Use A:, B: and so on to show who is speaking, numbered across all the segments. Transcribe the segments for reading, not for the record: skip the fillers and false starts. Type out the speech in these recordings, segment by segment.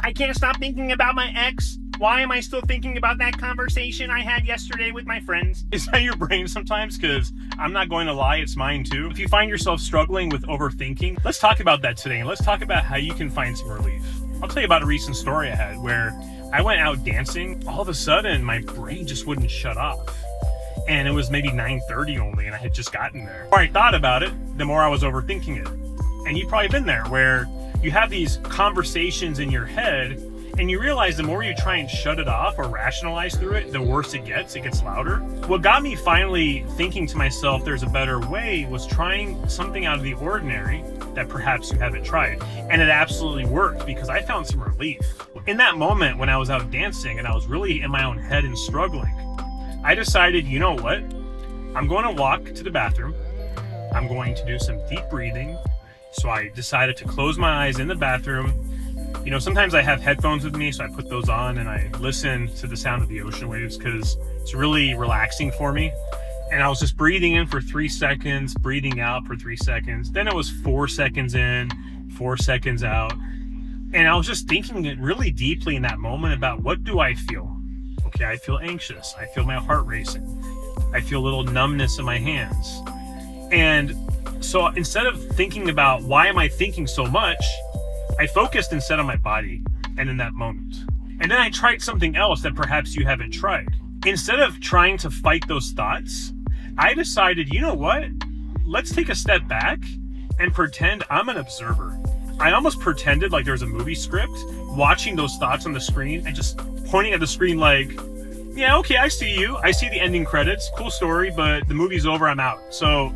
A: I can't stop thinking about my ex. Why am I still thinking about that conversation I had yesterday with my friends? Is that your brain sometimes? Because I'm not going to lie, it's mine too. If you find yourself struggling with overthinking, let's talk about that today, and let's talk about how you can find some relief. I'll tell you about a recent story I had where I went out dancing. All of a sudden, my brain just wouldn't shut off. And it was maybe 9:30 only, and I had just gotten there. The more I thought about it, the more I was overthinking it. And you've probably been there where you have these conversations in your head, and you realize the more you try and shut it off or rationalize through it, the worse it gets louder. What got me finally thinking to myself there's a better way was trying something out of the ordinary that perhaps you haven't tried. And it absolutely worked because I found some relief. In that moment when I was out dancing and I was really in my own head and struggling, I decided, you know what? I'm going to walk to the bathroom. I'm going to do some deep breathing. So I decided to close my eyes in the bathroom. You know, sometimes I have headphones with me, so I put those on and I listen to the sound of the ocean waves because it's really relaxing for me. And I was just breathing in for 3 seconds, breathing out for 3 seconds. Then it was 4 seconds in, 4 seconds out. And I was just thinking really deeply in that moment about what do I feel? Okay, I feel anxious. I feel my heart racing. I feel a little numbness in my hands. And so instead of thinking about why am I thinking so much, I focused instead on my body and in that moment. And then I tried something else that perhaps you haven't tried. Instead of trying to fight those thoughts, I decided, you know what? Let's take a step back and pretend I'm an observer. I almost pretended like there was a movie script, watching those thoughts on the screen and just pointing at the screen like, yeah, okay, I see you. I see the ending credits. Cool story, but the movie's over, I'm out. So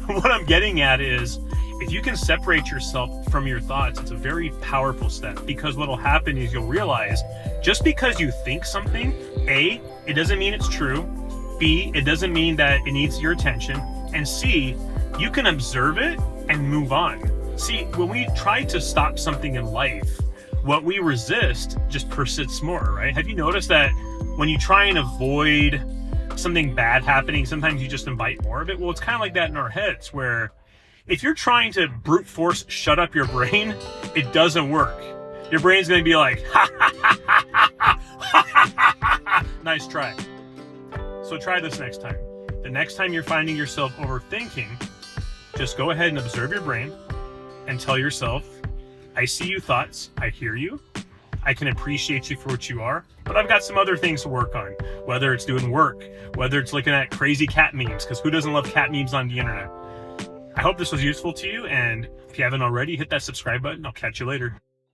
A: what I'm getting at is if you can separate yourself from your thoughts, it's a very powerful step, because what'll happen is you'll realize just because you think something, A, it doesn't mean it's true. B, it doesn't mean that it needs your attention. And C, you can observe it and move on. See, when we try to stop something in life, what we resist just persists more, right? Have you noticed that when you try and avoid something bad happening, sometimes you just invite more of it? Well, it's kind of like that in our heads, where if you're trying to brute force shut up your brain, it doesn't work. Your brain's going to be like, ha ha ha ha ha ha ha ha ha. Nice try. So try this next time. The next time you're finding yourself overthinking, just go ahead and observe your brain and tell yourself, I see you thoughts, I hear you, I can appreciate you for what you are, but I've got some other things to work on, whether it's doing work, whether it's looking at crazy cat memes, because who doesn't love cat memes on the internet? I hope this was useful to you, and if you haven't already, hit that subscribe button. I'll catch you later.